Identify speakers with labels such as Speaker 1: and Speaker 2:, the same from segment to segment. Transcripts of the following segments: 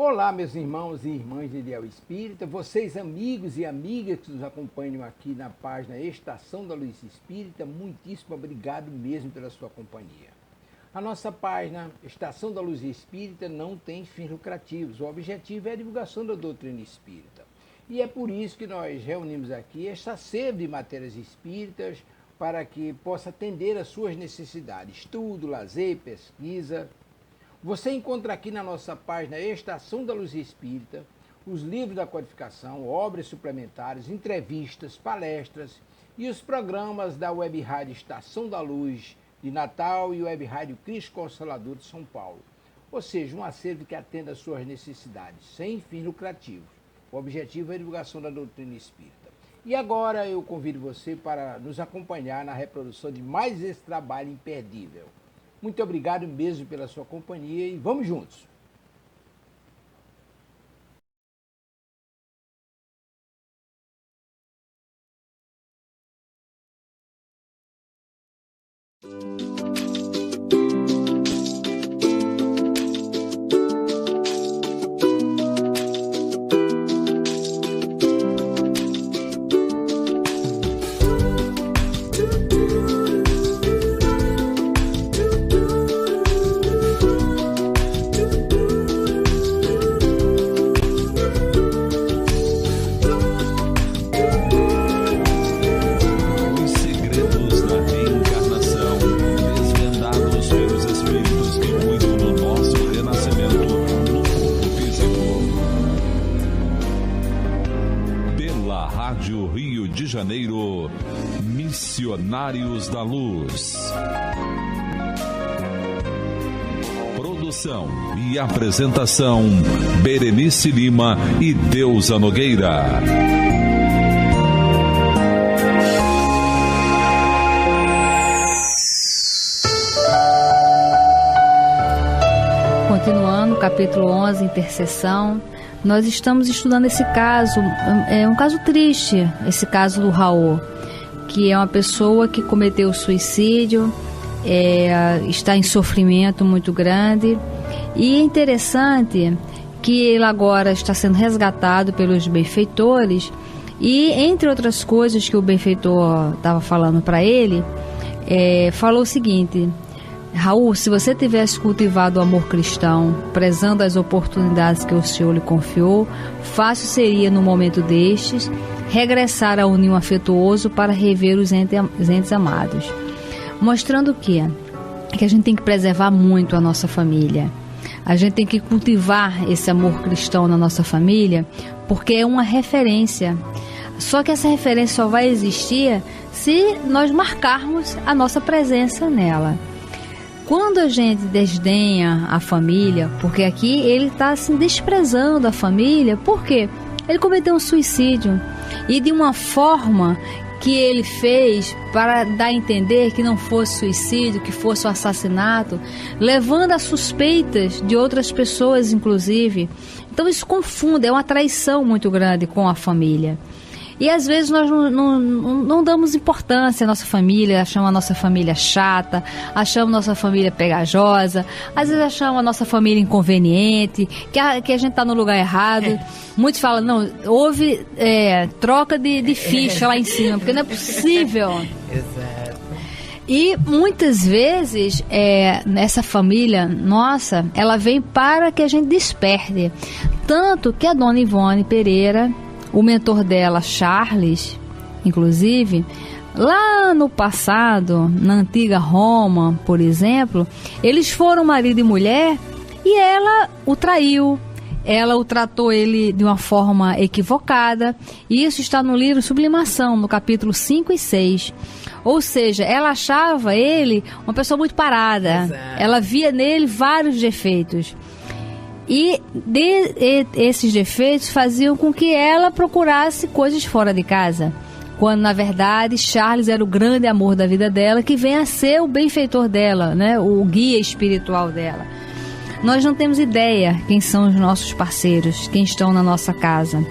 Speaker 1: Olá, meus irmãos e irmãs de Ideal Espírita, vocês amigos e amigas que nos acompanham aqui na página Estação da Luz Espírita, muitíssimo obrigado mesmo pela sua companhia. A nossa página Estação da Luz Espírita não tem fins lucrativos, o objetivo é a divulgação da doutrina espírita. E é por isso que nós reunimos aqui esta sede de matérias espíritas para que possa atender às suas necessidades, estudo, lazer, pesquisa. Você encontra aqui na nossa página Estação da Luz Espírita os livros da codificação, obras suplementares, entrevistas, palestras e os programas da Web Rádio Estação da Luz de Natal e Web Rádio Cristo Consolador de São Paulo. Ou seja, um acervo que atenda às suas necessidades, sem fins lucrativos. O objetivo é a divulgação da doutrina espírita. E agora eu convido você para nos acompanhar na reprodução de mais esse trabalho imperdível. Muito obrigado mesmo pela sua companhia e vamos juntos!
Speaker 2: Missionários da Luz. Produção e apresentação Berenice Lima e Deusa Nogueira.
Speaker 3: Continuando, capítulo 11, intercessão. Nós estamos estudando esse caso, é um caso triste, esse caso do Raul, que é uma pessoa que cometeu suicídio, está em sofrimento muito grande. E é interessante que ele agora está sendo resgatado pelos benfeitores e, entre outras coisas que o benfeitor estava falando para ele, falou o seguinte: Raul, se você tivesse cultivado o amor cristão, prezando as oportunidades que o Senhor lhe confiou, fácil seria, no momento destes, regressar à união afetuoso para rever os entes amados. Mostrando o quê? Que a gente tem que preservar muito a nossa família. A gente tem que cultivar esse amor cristão na nossa família, porque é uma referência. Só que essa referência só vai existir se nós marcarmos a nossa presença nela. Quando a gente desdenha a família, porque aqui ele está assim, desprezando a família, por quê? Ele cometeu um suicídio e de uma forma que ele fez para dar a entender que não fosse suicídio, que fosse um assassinato, levando a suspeitas de outras pessoas, inclusive. Então isso confunde, é uma traição muito grande com a família. E às vezes nós não damos importância à nossa família, achamos a nossa família chata, achamos a nossa família pegajosa, às vezes achamos a nossa família inconveniente, que a gente está no lugar errado. Muitos falam, não, houve troca de ficha lá em cima, porque não é possível.
Speaker 4: Exato.
Speaker 3: E muitas vezes essa família nossa, ela vem para que a gente desperte. Tanto que a dona Ivone Pereira, o mentor dela, Charles, inclusive, lá no passado, na antiga Roma, por exemplo, eles foram marido e mulher e ela o traiu. Ela o tratou ele de uma forma equivocada. E isso está no livro Sublimação, no capítulo 5 e 6. Ou seja, ela achava ele uma pessoa muito parada.
Speaker 4: Exato.
Speaker 3: Ela via nele vários defeitos. E esses defeitos faziam com que ela procurasse coisas fora de casa, quando na verdade Charles era o grande amor da vida dela, que vem a ser o benfeitor dela, né? O guia espiritual dela. Nós não temos ideia quem são os nossos parceiros, quem estão na nossa casa,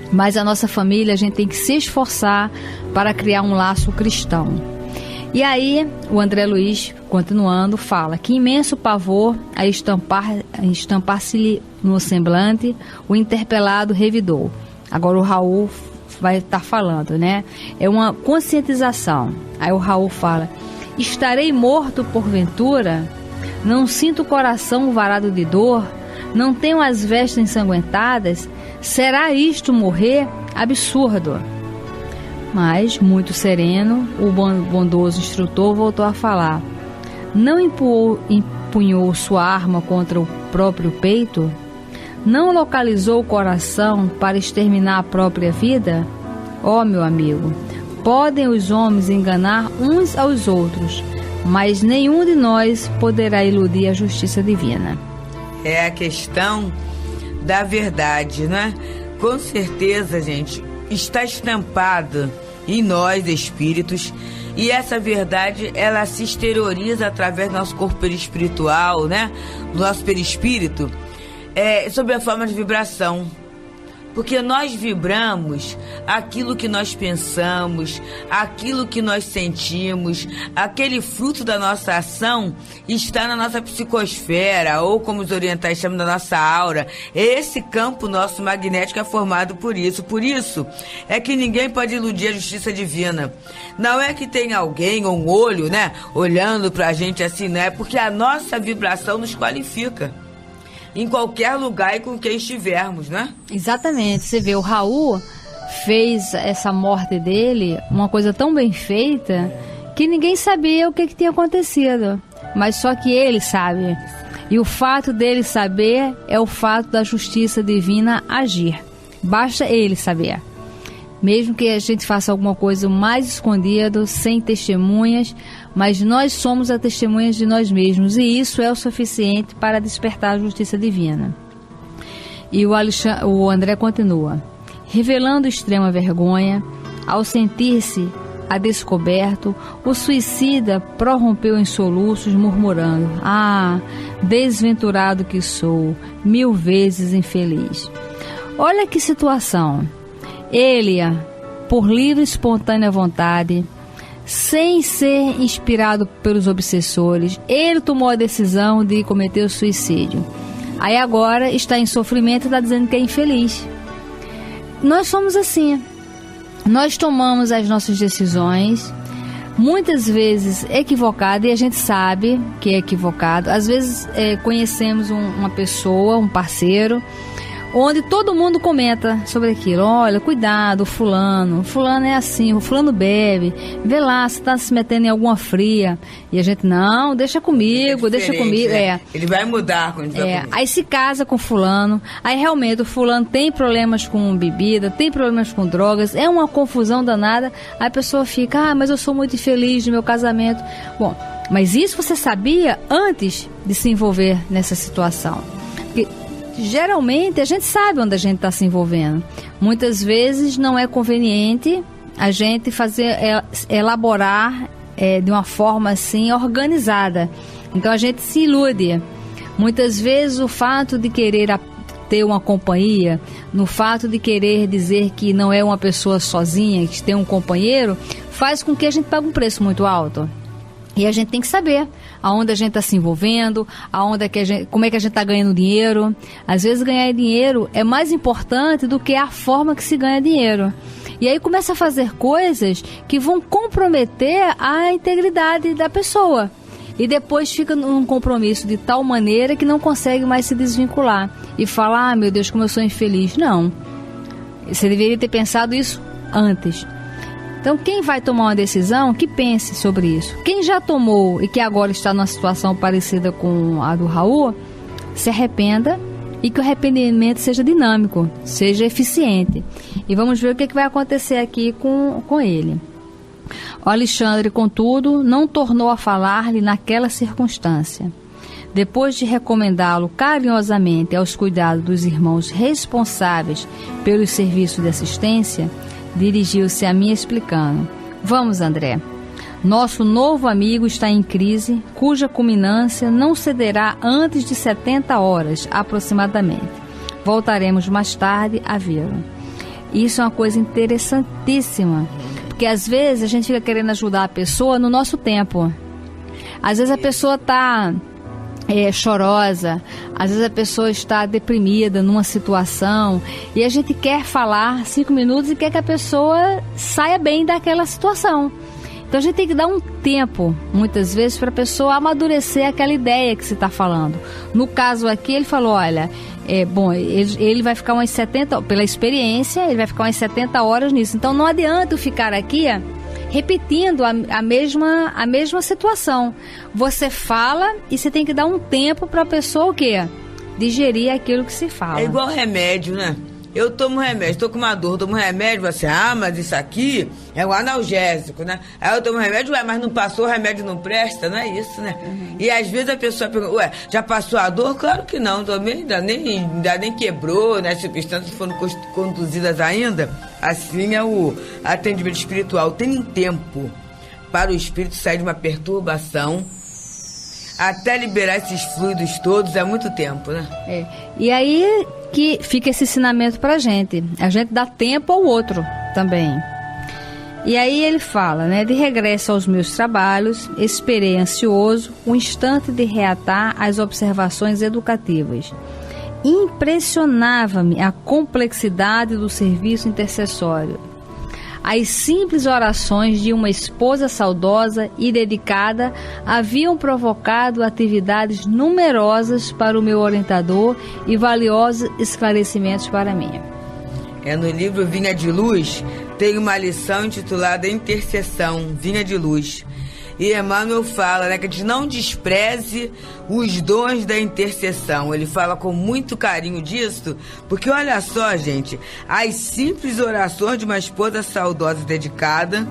Speaker 3: mas a nossa família, a gente tem que se esforçar para criar um laço cristão. E aí, o André Luiz, continuando, fala que imenso pavor a estampar-se-lhe no semblante, o interpelado revidou. Agora o Raul vai estar falando, né? É uma conscientização. Aí o Raul fala: estarei morto porventura? Não sinto o coração varado de dor? Não tenho as vestes ensanguentadas? Será isto morrer? Absurdo. Mas, muito sereno, o bondoso instrutor voltou a falar: não empunhou sua arma contra o próprio peito? Não localizou o coração para exterminar a própria vida? Ó, meu amigo, podem os homens enganar uns aos outros, mas nenhum de nós poderá iludir a justiça divina.
Speaker 4: É a questão da verdade, né? Com certeza, gente, está estampado em nós, espíritos, e essa verdade, ela se exterioriza através do nosso corpo perispiritual, né? Do nosso perispírito, sob a forma de vibração. Porque nós vibramos aquilo que nós pensamos, aquilo que nós sentimos, aquele fruto da nossa ação está na nossa psicosfera, ou como os orientais chamam, da nossa aura. Esse campo nosso magnético é formado por isso. Por isso é que ninguém pode iludir a justiça divina. Não é que tem alguém, ou um olho, né, olhando pra gente assim, né? Porque a nossa vibração nos qualifica em qualquer lugar e com quem estivermos, né?
Speaker 3: Exatamente. Você vê, o Raul fez essa morte dele uma coisa tão bem feita que ninguém sabia o que tinha acontecido. Mas só que ele sabe. E o fato dele saber é o fato da justiça divina agir. Basta ele saber. Mesmo que a gente faça alguma coisa mais escondido, sem testemunhas, mas nós somos as testemunhas de nós mesmos, e isso é o suficiente para despertar a justiça divina. E o André continua: revelando extrema vergonha, ao sentir-se a descoberto, o suicida prorrompeu em soluços, murmurando: ah, desventurado que sou, 1000 vezes infeliz. Olha que situação. Ele, por livre e espontânea vontade, sem ser inspirado pelos obsessores, ele tomou a decisão de cometer o suicídio. Aí agora está em sofrimento e está dizendo que é infeliz. Nós somos assim. Nós tomamos as nossas decisões, muitas vezes equivocado, e a gente sabe que é equivocado. Às vezes conhecemos uma pessoa, um parceiro, onde todo mundo comenta sobre aquilo. Olha, cuidado, fulano é assim, o fulano bebe, vê lá, você está se metendo em alguma fria. E a gente, não, deixa comigo.
Speaker 4: Né? Ele vai mudar quando vai
Speaker 3: aí se casa com fulano, aí realmente o fulano tem problemas com bebida, tem problemas com drogas, é uma confusão danada. Aí a pessoa fica: mas eu sou muito infeliz no meu casamento. Bom, mas isso você sabia antes de se envolver nessa situação. Porque geralmente a gente sabe onde a gente está se envolvendo. Muitas vezes não é conveniente a gente elaborar de uma forma assim organizada. Então a gente se ilude. Muitas vezes o fato de querer ter uma companhia, no fato de querer dizer que não é uma pessoa sozinha, que tem um companheiro, faz com que a gente pague um preço muito alto. E a gente tem que saber aonde a gente está se envolvendo, como é que a gente está ganhando dinheiro. Às vezes ganhar dinheiro é mais importante do que a forma que se ganha dinheiro. E aí começa a fazer coisas que vão comprometer a integridade da pessoa. E depois fica num compromisso de tal maneira que não consegue mais se desvincular. E fala: ah, meu Deus, como eu sou infeliz. Não. Você deveria ter pensado isso antes. Então, quem vai tomar uma decisão, que pense sobre isso. Quem já tomou e que agora está numa situação parecida com a do Raul, se arrependa, e que o arrependimento seja dinâmico, seja eficiente. E vamos ver o que vai acontecer aqui com ele. O Alexandre, contudo, não tornou a falar-lhe naquela circunstância. Depois de recomendá-lo carinhosamente aos cuidados dos irmãos responsáveis pelos serviços de assistência, dirigiu-se a mim explicando: vamos, André, nosso novo amigo está em crise, cuja culminância não cederá antes de 70 horas aproximadamente. Voltaremos mais tarde a vê-lo. Isso é uma coisa interessantíssima, porque às vezes a gente fica querendo ajudar a pessoa no nosso tempo. Às vezes a pessoa está chorosa, às vezes a pessoa está deprimida numa situação e a gente quer falar 5 minutos e quer que a pessoa saia bem daquela situação. Então a gente tem que dar um tempo, muitas vezes, para a pessoa amadurecer aquela ideia que se está falando. No caso aqui, ele falou, olha, ele vai ficar umas 70, pela experiência, ele vai ficar umas 70 horas nisso. Então não adianta eu ficar aqui repetindo a mesma situação. Você fala e você tem que dar um tempo para a pessoa o quê? Digerir aquilo que se fala.
Speaker 4: É igual remédio, né? Eu tomo remédio, estou com uma dor, tomo remédio, você, mas isso aqui é um analgésico, né? Aí eu tomo remédio, mas não passou, o remédio não presta, não é isso, né? Uhum. E às vezes a pessoa pergunta, já passou a dor? Claro que não, também ainda nem quebrou, né? As substâncias foram conduzidas ainda. Assim é o atendimento espiritual. Tem um tempo para o espírito sair de uma perturbação até liberar esses fluidos todos, é muito tempo, né?
Speaker 3: E aí que fica esse ensinamento pra gente. A gente dá tempo ao outro também. E aí ele fala, né? De regresso aos meus trabalhos, esperei ansioso o instante de reatar as observações educativas. Impressionava-me a complexidade do serviço intercessório. As simples orações de uma esposa saudosa e dedicada haviam provocado atividades numerosas para o meu orientador e valiosos esclarecimentos para mim.
Speaker 4: No livro Vinha de Luz, tem uma lição intitulada Intercessão, Vinha de Luz. E Emmanuel fala, né, que a gente não despreze os dons da intercessão. Ele fala com muito carinho disso, porque olha só, gente, as simples orações de uma esposa saudosa e dedicada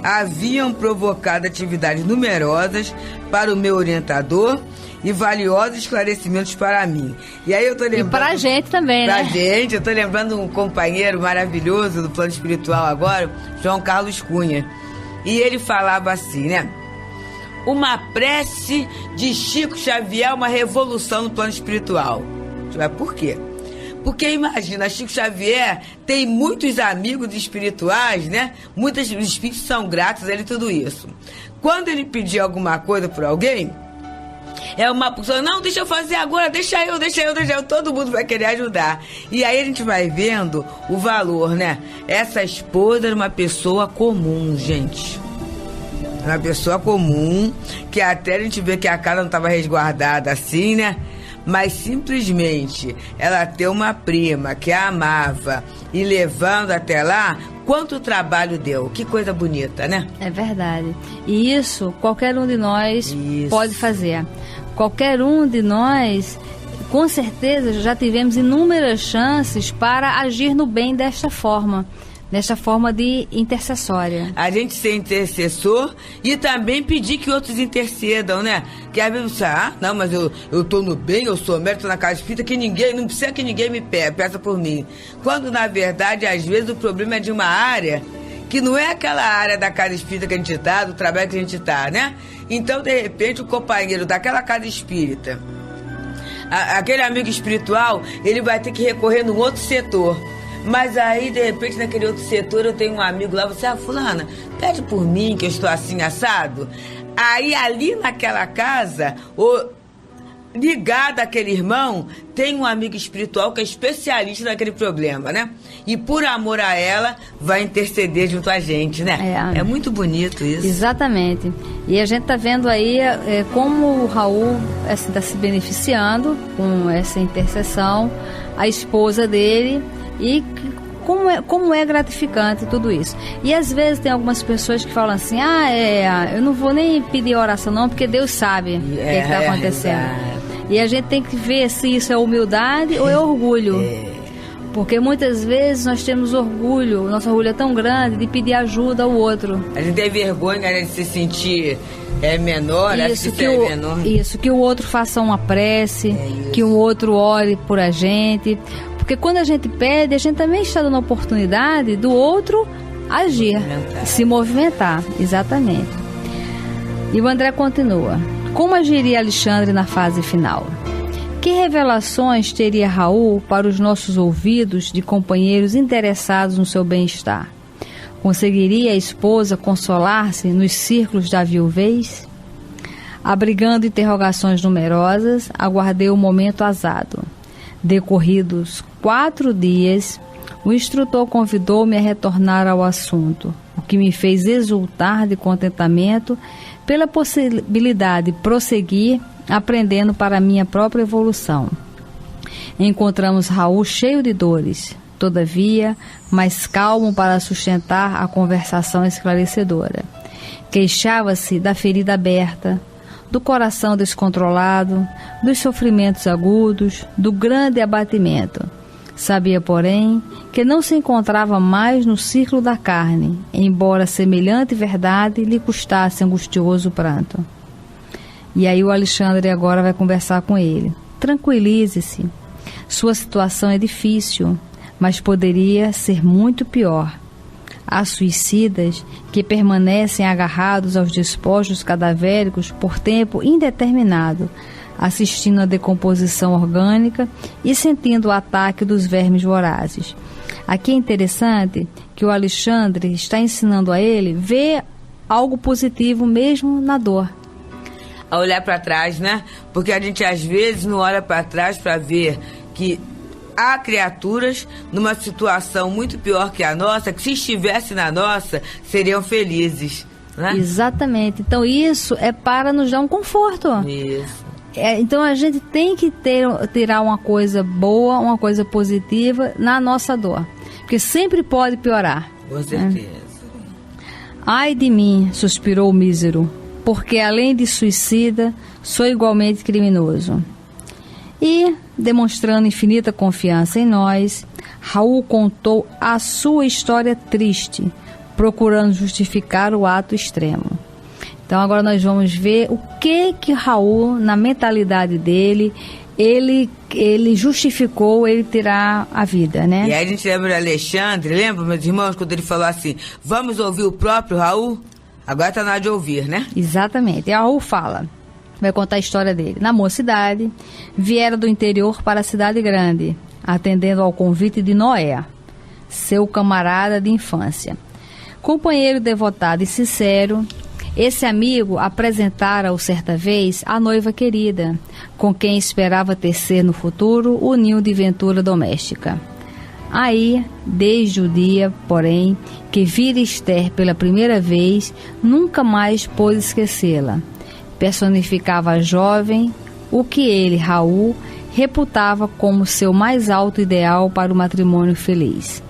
Speaker 4: haviam provocado atividades numerosas para o meu orientador e valiosos esclarecimentos para mim. E aí eu tô lembrando...
Speaker 3: E pra gente também, né?
Speaker 4: Pra gente, eu tô lembrando um companheiro maravilhoso do plano espiritual agora, João Carlos Cunha. E ele falava assim, né? Uma prece de Chico Xavier é uma revolução no plano espiritual. Mas por quê? Porque imagina, Chico Xavier tem muitos amigos espirituais, né? Muitos espíritos são gratos a ele, tudo isso. Quando ele pedir alguma coisa por alguém, é uma pessoa, não, deixa eu fazer agora, deixa eu, todo mundo vai querer ajudar. E aí a gente vai vendo o valor, né? Essa esposa era uma pessoa comum, gente. Uma pessoa comum, que até a gente vê que a casa não estava resguardada assim, né? Mas simplesmente ela ter uma prima que a amava e levando até lá, quanto trabalho deu. Que coisa bonita, né?
Speaker 3: É verdade. E isso qualquer um de nós pode fazer. Qualquer um de nós, com certeza, já tivemos inúmeras chances para agir no bem desta forma de intercessória. A
Speaker 4: gente ser intercessor e também pedir que outros intercedam, né? Que às vezes você, não, mas eu tô no bem, eu sou mérito na casa espírita, que não precisa que ninguém me peça por mim. Quando, na verdade, às vezes o problema é de uma área que não é aquela área da casa espírita que a gente tá, do trabalho que a gente tá, né? Então, de repente, o companheiro daquela casa espírita, aquele amigo espiritual, ele vai ter que recorrer num outro setor. Mas aí, de repente, naquele outro setor, eu tenho um amigo lá, você, fulana, pede por mim que eu estou assim, assado. Aí, ali naquela casa, ligado àquele irmão, tem um amigo espiritual que é especialista naquele problema, né? E por amor a ela, vai interceder junto a gente, né? É muito bonito isso.
Speaker 3: Exatamente. E a gente tá vendo aí como o Raul está se beneficiando com essa intercessão, a esposa dele, e como é gratificante tudo isso. E às vezes tem algumas pessoas que falam assim, eu não vou nem pedir oração não, porque Deus sabe o que está acontecendo. E a gente tem que ver se isso é humildade ou é orgulho. Porque muitas vezes nós temos orgulho, nosso orgulho é tão grande de pedir ajuda ao outro.
Speaker 4: A gente tem vergonha de se sentir menor,
Speaker 3: Isso, que o outro faça uma prece, que o outro ore por a gente. Porque quando a gente pede, a gente também está dando a oportunidade do outro agir, se movimentar, exatamente. E o André continua. Como agiria Alexandre na fase final? Que revelações teria Raul para os nossos ouvidos de companheiros interessados no seu bem-estar? Conseguiria a esposa consolar-se nos círculos da viuvez? Abrigando interrogações numerosas, aguardei o momento azado. Decorridos 4 dias, o instrutor convidou-me a retornar ao assunto, o que me fez exultar de contentamento pela possibilidade de prosseguir aprendendo para minha própria evolução. Encontramos Raul cheio de dores, todavia mais calmo para sustentar a conversação esclarecedora. Queixava-se da ferida aberta, do coração descontrolado, dos sofrimentos agudos, do grande abatimento. Sabia, porém, que não se encontrava mais no círculo da carne, embora semelhante verdade lhe custasse angustioso pranto. E aí o Alexandre agora vai conversar com ele. Tranquilize-se. Sua situação é difícil, mas poderia ser muito pior. Há suicidas que permanecem agarrados aos despojos cadavéricos por tempo indeterminado, assistindo à decomposição orgânica e sentindo o ataque dos vermes vorazes. Aqui é interessante que o Alexandre está ensinando a ele ver algo positivo mesmo na dor.
Speaker 4: A olhar para trás, né? Porque a gente às vezes não olha para trás para ver que há criaturas numa situação muito pior que a nossa, que se estivesse na nossa, seriam felizes, né?
Speaker 3: Exatamente. Então isso é para nos dar um conforto.
Speaker 4: Isso.
Speaker 3: Então a gente tem que tirar uma coisa boa, uma coisa positiva na nossa dor. Porque sempre pode piorar.
Speaker 4: Com certeza.
Speaker 3: Ai de mim, suspirou o mísero, porque além de suicida, sou igualmente criminoso. E, demonstrando infinita confiança em nós, Raul contou a sua história triste, procurando justificar o ato extremo. Então agora nós vamos ver o que Raul, na mentalidade dele, ele justificou ele tirar a vida, né?
Speaker 4: E aí a gente lembra de Alexandre, lembra, meus irmãos, quando ele falou assim, vamos ouvir o próprio Raul? Agora está na hora de ouvir, né?
Speaker 3: Exatamente. E Raul fala, vai contar a história dele. Na mocidade, viera do interior para a cidade grande, atendendo ao convite de Noé, seu camarada de infância. Companheiro devotado e sincero, esse amigo apresentara-o certa vez à noiva querida, com quem esperava tecer no futuro o ninho de ventura doméstica. Aí, desde o dia, porém, que vira Esther pela primeira vez, nunca mais pôde esquecê-la. Personificava a jovem, o que ele, Raul, reputava como seu mais alto ideal para o matrimônio feliz.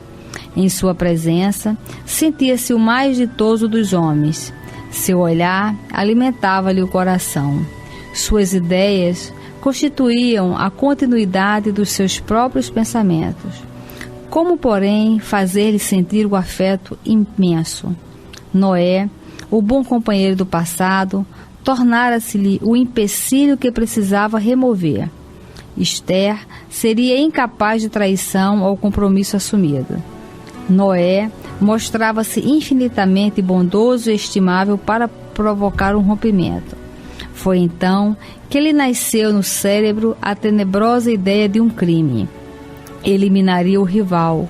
Speaker 3: Em sua presença, sentia-se o mais ditoso dos homens. Seu olhar alimentava-lhe o coração. Suas ideias constituíam a continuidade dos seus próprios pensamentos. Como, porém, fazer-lhe sentir o afeto imenso? Noé, o bom companheiro do passado, tornara-se-lhe o empecilho que precisava remover. Esther seria incapaz de traição ao compromisso assumido. Noé mostrava-se infinitamente bondoso e estimável para provocar um rompimento. Foi então que lhe nasceu no cérebro a tenebrosa ideia de um crime. Eliminaria o rival,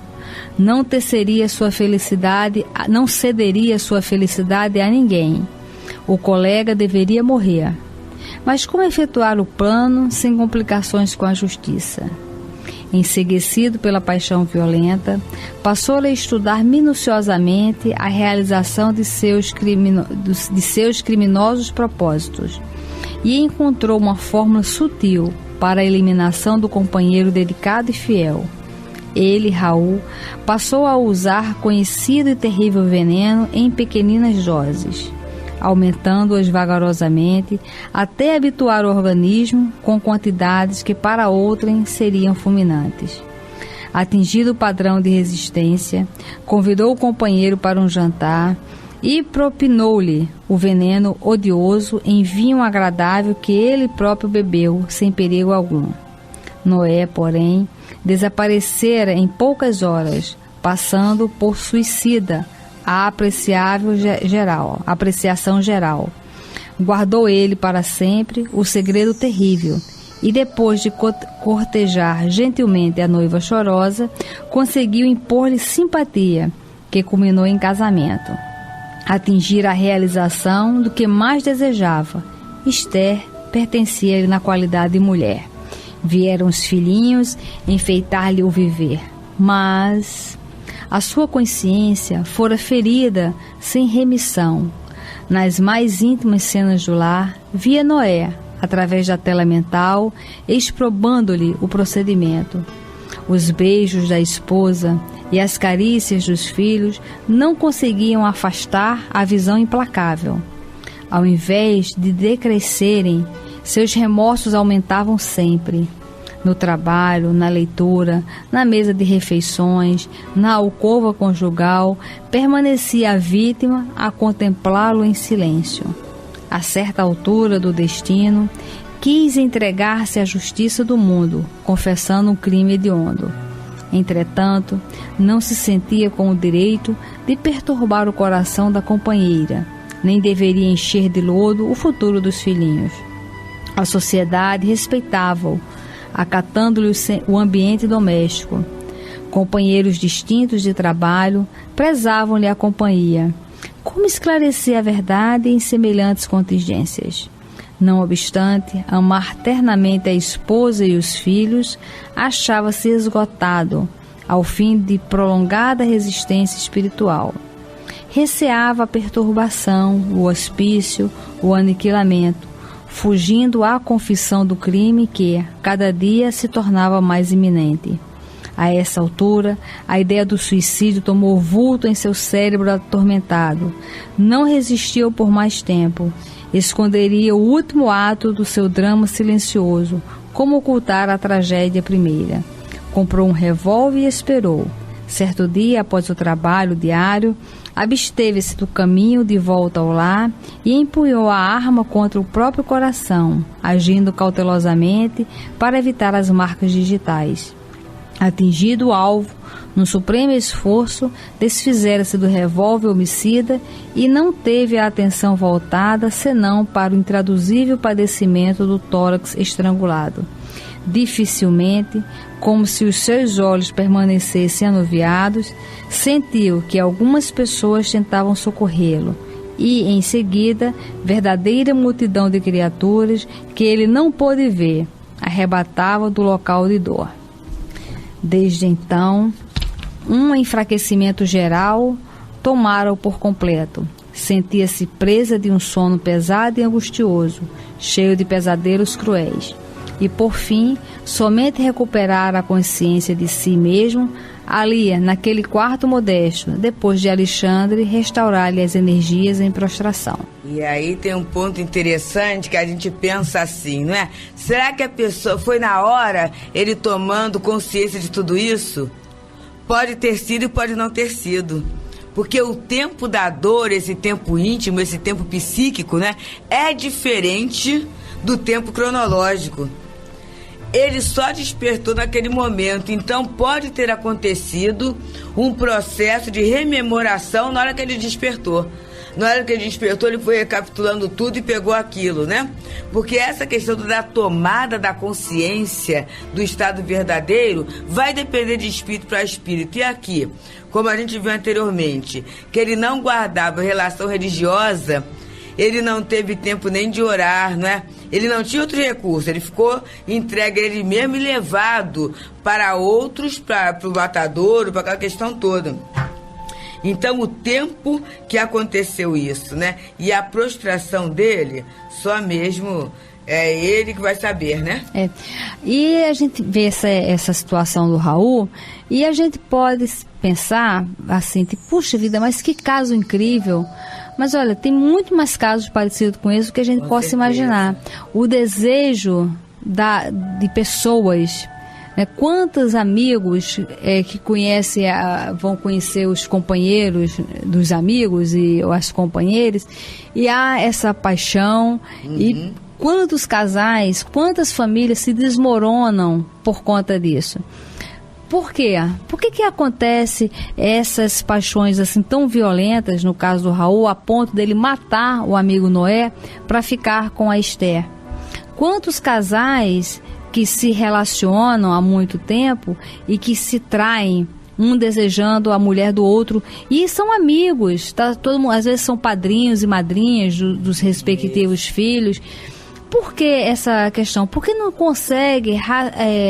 Speaker 3: não cederia sua felicidade a ninguém. O colega deveria morrer. Mas como efetuar o plano sem complicações com a justiça? Enceguecido pela paixão violenta, passou a estudar minuciosamente a realização de seus criminosos propósitos e encontrou uma fórmula sutil para a eliminação do companheiro dedicado e fiel. Ele, Raul, passou a usar conhecido e terrível veneno em pequeninas doses, aumentando-as vagarosamente até habituar o organismo com quantidades que para outrem seriam fulminantes. Atingido o padrão de resistência, convidou o companheiro para um jantar e propinou-lhe o veneno odioso em vinho agradável que ele próprio bebeu sem perigo algum. Noé, porém, desaparecera em poucas horas, passando por suicida a apreciação geral. Guardou ele para sempre o segredo terrível e, depois de cortejar gentilmente a noiva chorosa, conseguiu impor-lhe simpatia, que culminou em casamento. Atingir a realização do que mais desejava, Esther pertencia-lhe na qualidade de mulher. Vieram os filhinhos enfeitar-lhe o viver, mas a sua consciência fora ferida sem remissão. Nas mais íntimas cenas do lar, via Noé, através da tela mental, exprobando-lhe o procedimento. Os beijos da esposa e as carícias dos filhos não conseguiam afastar a visão implacável. Ao invés de decrescerem, seus remorsos aumentavam sempre. No trabalho, na leitura, na mesa de refeições, na alcova conjugal, permanecia a vítima a contemplá-lo em silêncio. A certa altura do destino, quis entregar-se à justiça do mundo, confessando um crime hediondo. Entretanto, não se sentia com o direito de perturbar o coração da companheira, nem deveria encher de lodo o futuro dos filhinhos. A sociedade respeitava-o, acatando-lhe o ambiente doméstico. Companheiros distintos de trabalho prezavam-lhe a companhia. Como esclarecer a verdade em semelhantes contingências? Não obstante, amar ternamente a esposa e os filhos, achava-se esgotado, ao fim de prolongada resistência espiritual. Receava a perturbação, o hospício, o aniquilamento, fugindo à confissão do crime que, cada dia, se tornava mais iminente. A essa altura, a ideia do suicídio tomou vulto em seu cérebro atormentado. Não resistiu por mais tempo. Esconderia o último ato do seu drama silencioso, como ocultar a tragédia primeira. Comprou um revólver e esperou. Certo dia, após o trabalho diário, absteve-se do caminho de volta ao lar e empunhou a arma contra o próprio coração, agindo cautelosamente para evitar as marcas digitais. Atingido o alvo, num supremo esforço, desfizera-se do revólver homicida e não teve a atenção voltada senão para o intraduzível padecimento do tórax estrangulado. Dificilmente, como se os seus olhos permanecessem anuviados, sentiu que algumas pessoas tentavam socorrê-lo e, em seguida, verdadeira multidão de criaturas que ele não pôde ver, arrebatava do local de dor. Desde então, um enfraquecimento geral tomara-o por completo. Sentia-se presa de um sono pesado e angustioso, cheio de pesadelos cruéis. E, por fim, somente recuperar a consciência de si mesmo, ali, naquele quarto modesto, depois de Alexandre restaurar-lhe as energias em prostração.
Speaker 4: E aí tem um ponto interessante que a gente pensa assim, não é? Será que a pessoa foi na hora ele tomando consciência de tudo isso? Pode ter sido e pode não ter sido. Porque o tempo da dor, esse tempo íntimo, esse tempo psíquico, né, é diferente do tempo cronológico. Ele só despertou naquele momento, então pode ter acontecido um processo de rememoração na hora que ele despertou. Na hora que ele despertou, ele foi recapitulando tudo e pegou aquilo, né? Porque essa questão da tomada da consciência do estado verdadeiro vai depender de espírito para espírito. E aqui, como a gente viu anteriormente, que ele não guardava relação religiosa, ele não teve tempo nem de orar, não é? Ele não tinha outro recurso, ele ficou entregue a ele mesmo e levado para outros, para o matadouro, para aquela questão toda. Então, o tempo que aconteceu isso, né? E a prostração dele, só mesmo é ele que vai saber, né? É.
Speaker 3: E a gente vê essa situação do Raul e a gente pode pensar assim, tipo, puxa vida, mas que caso incrível. Mas olha, tem muito mais casos parecidos com isso que a gente possa imaginar. O desejo de pessoas, né? Quantos amigos que conhecem, vão conhecer os companheiros dos amigos e as companheiras, e há essa paixão, e quantos casais, quantas famílias se desmoronam por conta disso. Por quê? Por que acontece essas paixões assim tão violentas, no caso do Raul, a ponto dele matar o amigo Noé para ficar com a Esther? Quantos casais que se relacionam há muito tempo e que se traem um desejando a mulher do outro, e são amigos, tá? Todo mundo, às vezes são padrinhos e madrinhas dos respectivos filhos. Por que essa questão? Porque não consegue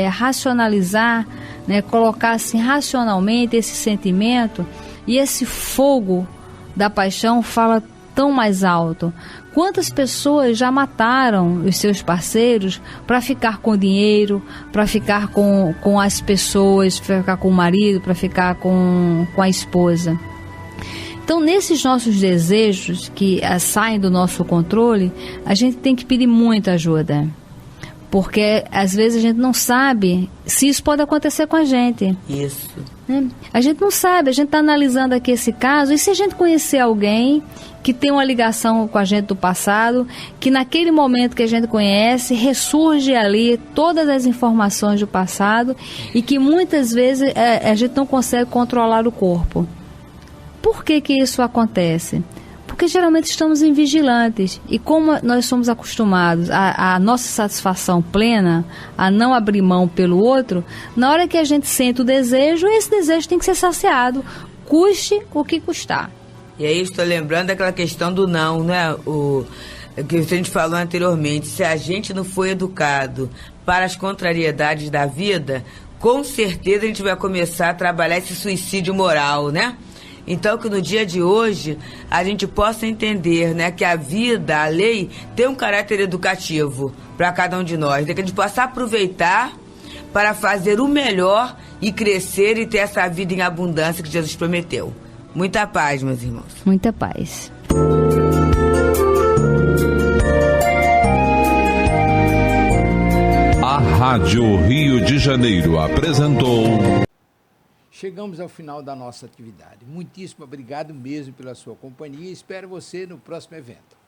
Speaker 3: racionalizar, né, colocar assim racionalmente esse sentimento, e esse fogo da paixão fala tão mais alto. Quantas pessoas já mataram os seus parceiros para ficar com dinheiro, para ficar com as pessoas, para ficar com o marido, para ficar com a esposa? Então, nesses nossos desejos que saem do nosso controle, a gente tem que pedir muita ajuda. Porque, às vezes, a gente não sabe se isso pode acontecer com a gente.
Speaker 4: Isso.
Speaker 3: A gente não sabe, a gente está analisando aqui esse caso, e se a gente conhecer alguém que tem uma ligação com a gente do passado, que naquele momento que a gente conhece, ressurge ali todas as informações do passado, e que muitas vezes a gente não consegue controlar o corpo. Por que isso acontece? Porque geralmente estamos invigilantes, e como nós somos acostumados a nossa satisfação plena, a não abrir mão pelo outro, na hora que a gente sente o desejo, esse desejo tem que ser saciado, custe o que custar.
Speaker 4: E aí estou lembrando daquela questão do não, né? O que a gente falou anteriormente, se a gente não for educado para as contrariedades da vida, com certeza a gente vai começar a trabalhar esse suicídio moral, né? Então, que no dia de hoje a gente possa entender, né, que a vida, a lei, tem um caráter educativo para cada um de nós, né, que a gente possa aproveitar para fazer o melhor e crescer e ter essa vida em abundância que Jesus prometeu. Muita paz, meus irmãos.
Speaker 3: Muita paz.
Speaker 2: A Rádio Rio de Janeiro apresentou...
Speaker 1: Chegamos ao final da nossa atividade. Muitíssimo obrigado mesmo pela sua companhia e espero você no próximo evento.